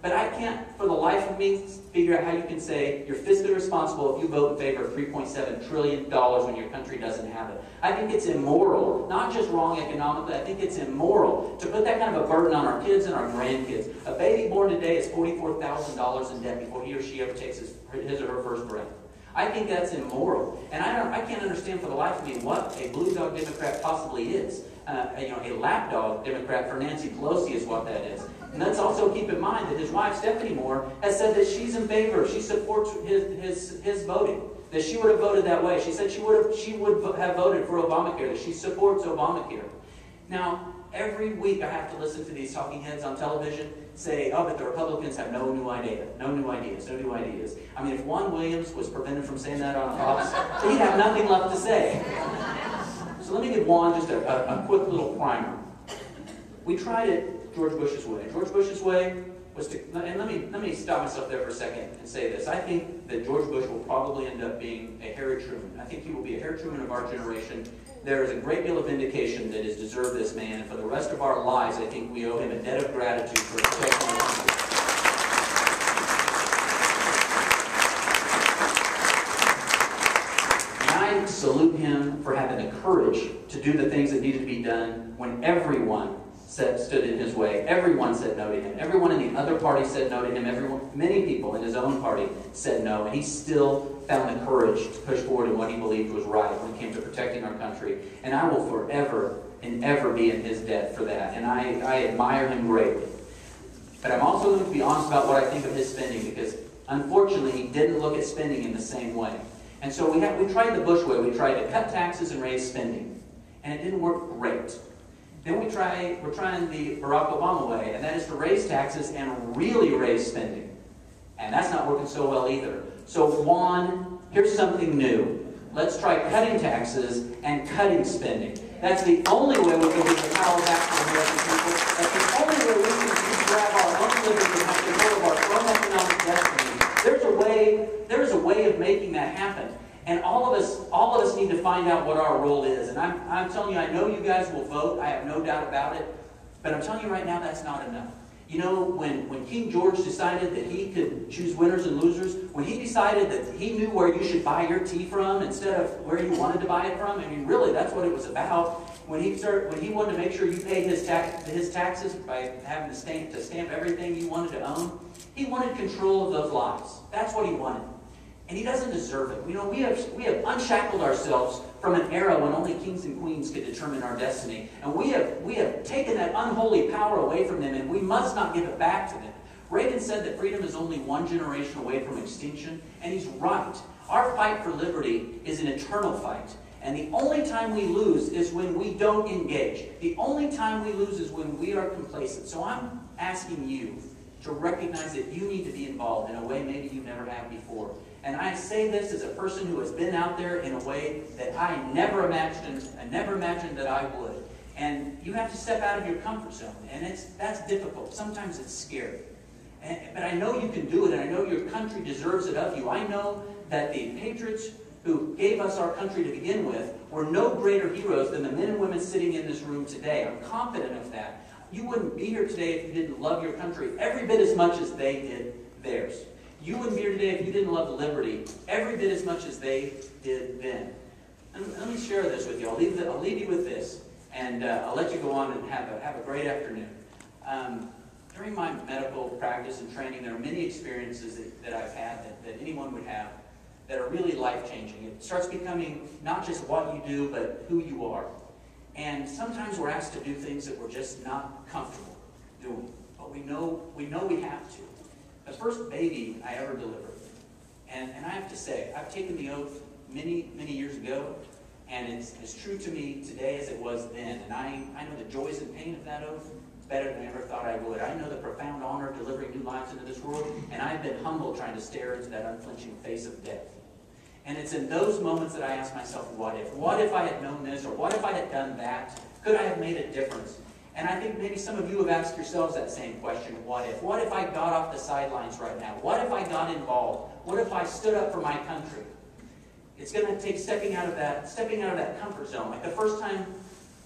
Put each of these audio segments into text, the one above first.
But I can't, for the life of me, figure out how you can say you're fiscally responsible if you vote in favor of $3.7 trillion when your country doesn't have it. I think it's immoral, not just wrong economically, I think it's immoral to put that kind of a burden on our kids and our grandkids. A baby born today is $44,000 in debt before he or she ever takes his or her first breath. I think that's immoral. And I can't understand for the life of me what a blue dog Democrat possibly is. A lapdog Democrat for Nancy Pelosi is what that is. And let's also keep in mind that his wife, Stephanie Moore, has said that she's in favor. She supports his voting. That she would have voted that way. She said she would have voted for Obamacare. That she supports Obamacare. Now, every week I have to listen to these talking heads on television say, oh, but the Republicans have no new ideas. I mean, if Juan Williams was prevented from saying that on Fox, he'd have nothing left to say. So let me give Juan just a quick little primer. We tried it George Bush's way. George Bush's way was to, and let me stop myself there for a second and say this. I think that George Bush will probably end up being a Harry Truman. I think he will be a Harry Truman of our generation. There is a great deal of vindication that is deserved this man, and for the rest of our lives, I think we owe him a debt of gratitude for protecting our country. And I salute him for having the courage to do the things that needed to be done when everyone stood in his way. Everyone said no to him. Everyone in the other party said no to him. Many people in his own party said no, and he still found the courage to push forward in what he believed was right when it came to protecting our country. And I will forever and ever be in his debt for that. And I admire him greatly. But I'm also going to be honest about what I think of his spending, because unfortunately he didn't look at spending in the same way. And so we tried the Bush way. We tried to cut taxes and raise spending. And it didn't work great. Then we're trying the Barack Obama way, and that is to raise taxes and really raise spending. And that's not working so well either. So Juan, here's something new. Let's try cutting taxes and cutting spending. That's the only way we can give the power back to the American people. That's the only way we can grab our own liberty and have control of our own economic destiny. There's a way of making that happen. And all of us need to find out what our role is. And I'm telling you, I know you guys will vote. I have no doubt about it. But I'm telling you right now, that's not enough. You know, when King George decided that he could choose winners and losers, when he decided that he knew where you should buy your tea from instead of where you wanted to buy it from, I mean, really, that's what it was about. When he wanted to make sure you paid his taxes by having to stamp everything you wanted to own, he wanted control of those lives. That's what he wanted. And he doesn't deserve it. You know, we have unshackled ourselves from an era when only kings and queens could determine our destiny. And we have taken that unholy power away from them, and we must not give it back to them. Reagan said that freedom is only one generation away from extinction, and he's right. Our fight for liberty is an eternal fight. And the only time we lose is when we don't engage. The only time we lose is when we are complacent. So I'm asking you to recognize that you need to be involved in a way maybe you never have before. And I say this as a person who has been out there in a way that I never imagined that I would. And you have to step out of your comfort zone, and that's difficult. Sometimes it's scary. But I know you can do it, and I know your country deserves it of you. I know that the patriots who gave us our country to begin with were no greater heroes than the men and women sitting in this room today. I'm confident of that. You wouldn't be here today if you didn't love your country every bit as much as they did theirs. You wouldn't be here today if you didn't love liberty every bit as much as they did then. And let me share this with you. I'll leave you with this, and I'll let you go on and have a great afternoon. During my medical practice and training, there are many experiences that I've had that anyone would have that are really life-changing. It starts becoming not just what you do, but who you are. And sometimes we're asked to do things that we're just not comfortable doing, but we know we have to. The first baby I ever delivered, and I have to say, I've taken the oath many, many years ago, and it's as true to me today as it was then. And I know the joys and pain of that oath better than I ever thought I would. I know the profound honor of delivering new lives into this world, and I've been humbled trying to stare into that unflinching face of death. And it's in those moments that I ask myself, what if? What if I had known this, or what if I had done that? Could I have made a difference? And I think maybe some of you have asked yourselves that same question, what if? What if I got off the sidelines right now? What if I got involved? What if I stood up for my country? It's going to take stepping out of that comfort zone. Like the first time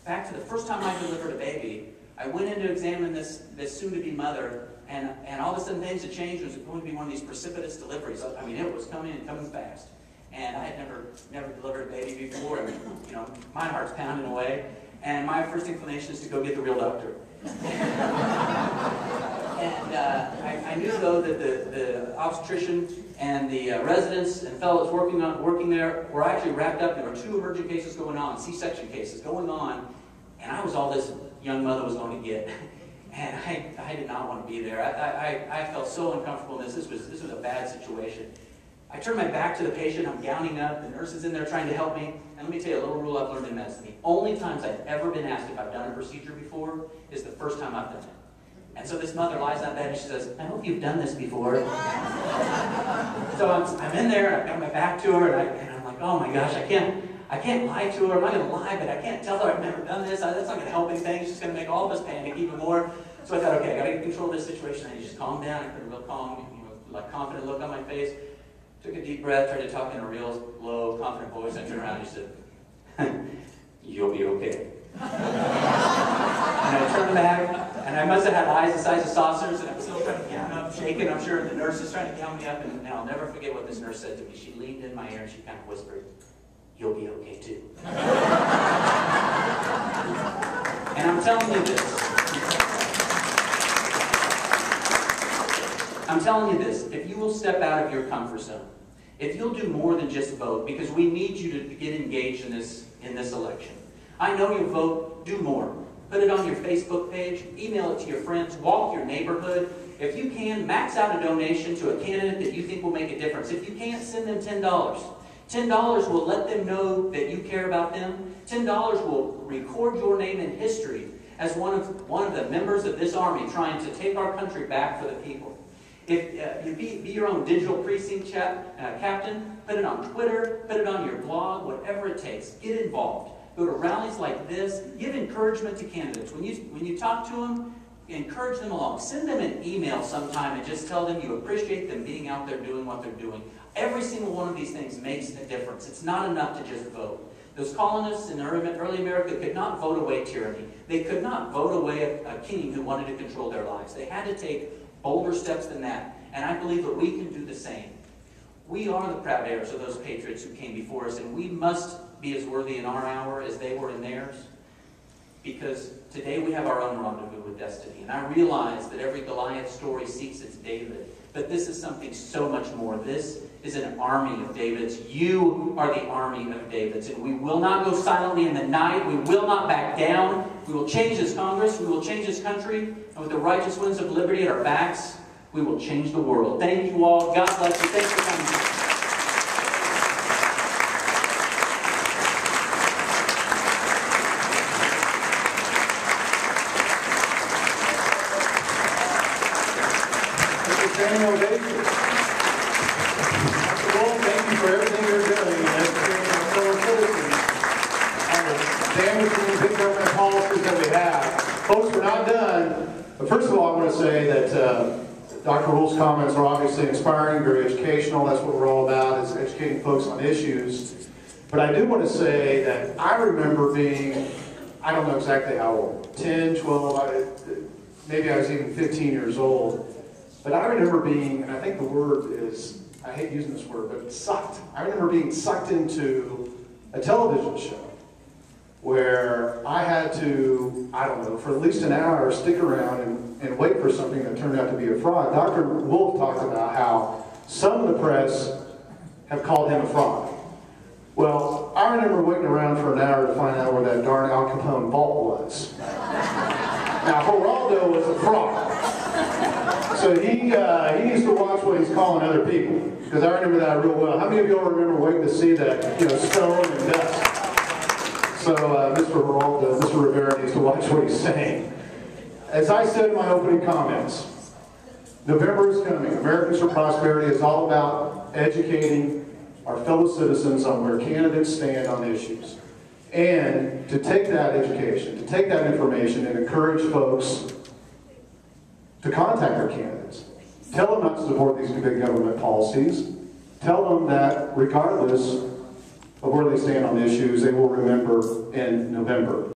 I delivered a baby, I went in to examine this soon-to-be mother, And all of a sudden things had changed. It was going to be one of these precipitous deliveries. I mean, it was coming and coming fast. And I had never delivered a baby before. And, you know, my heart's pounding away. And my first inclination is to go get the real doctor. And I knew, though, that the obstetrician and the residents and fellows working there were actually wrapped up. There were 2 emergent cases going on, C-section cases going on. And I was all this young mother was going to get. And I did not want to be there. I felt so uncomfortable in this. This was a bad situation. I turned my back to the patient. I'm gowning up. The nurse is in there trying to help me. And let me tell you a little rule I've learned in medicine. The only times I've ever been asked if I've done a procedure before is the first time I've done it. And so this mother lies on bed and she says, I hope you've done this before. So I'm in there, and I've got my back to her, and I'm like, oh my gosh, I can't lie to her. I'm not going to lie, but I can't tell her I've never done this. That's not going to help anything. It's just going to make all of us panic even more. So I thought, okay, I got to get control of this situation. I need to just calm down. I put a real calm, like confident look on my face. Took a deep breath, tried to talk in a real low, confident voice. I turned around and she said, you'll be okay. And I turned back, and I must have had eyes the size of saucers, and I was still trying to gown up, shaking, I'm sure, and the nurse is trying to gown me up, and I'll never forget what this nurse said to me. She leaned in my ear and she kind of whispered, you'll be okay too. And I'm telling you this. I'm telling you this. If you will step out of your comfort zone, if you'll do more than just vote, because we need you to get engaged in this election. I know you'll vote, do more. Put it on your Facebook page, email it to your friends, walk your neighborhood. If you can, max out a donation to a candidate that you think will make a difference. If you can't, send them $10. $10 will let them know that you care about them. $10 will record your name in history as one of the members of this army trying to take our country back for the people. If you be your own digital precinct captain, put it on Twitter, put it on your blog, whatever it takes. Get involved. Go to rallies like this. Give encouragement to candidates. When you talk to them, encourage them along. Send them an email sometime and just tell them you appreciate them being out there doing what they're doing. Every single one of these things makes a difference. It's not enough to just vote. Those colonists in early America could not vote away tyranny. They could not vote away a king who wanted to control their lives. They had to take bolder steps than that. And I believe that we can do the same. We are the proud heirs of those patriots who came before us, and we must be as worthy in our hour as they were in theirs. Because today we have our own rendezvous with destiny. And I realize that every Goliath story seeks its David. But this is something so much more. This is an army of Davids. You are the army of Davids. And we will not go silently in the night. We will not back down. We will change this Congress. We will change this country. And with the righteous winds of liberty at our backs, we will change the world. Thank you all. God bless you. Thanks for coming. Standing ovation. Dr. Wolf, thank you for everything you're doing as our fellow citizens on the damaging big government policies that we have. Folks, we're not done. But first of all, I want to say that Dr. Wolf's comments are obviously inspiring, very educational. That's what we're all about, is educating folks on issues. But I do want to say that I remember being, I don't know exactly how old, 10, 12, maybe I was even 15 years old. But I remember being, and I think the word is, I hate using this word, but sucked. I remember being sucked into a television show where I had to, I don't know, for at least an hour stick around and wait for something that turned out to be a fraud. Dr. Wolf talked about how some of the press have called him a fraud. Well, I remember waiting around for an hour to find out where that darn Al Capone vault was. Now, Geraldo was a fraud. So he needs to watch what he's calling other people, because I remember that real well. How many of you all remember waiting to see that, stone and dust? So Mr. Geraldo, Mr. Rivera needs to watch what he's saying. As I said in my opening comments, November is coming. Americans for Prosperity is all about educating our fellow citizens on where candidates stand on issues. And to take that education, to take that information and encourage folks to contact their candidates. Tell them not to support these big government policies. Tell them that regardless of where they stand on issues, they will remember in November.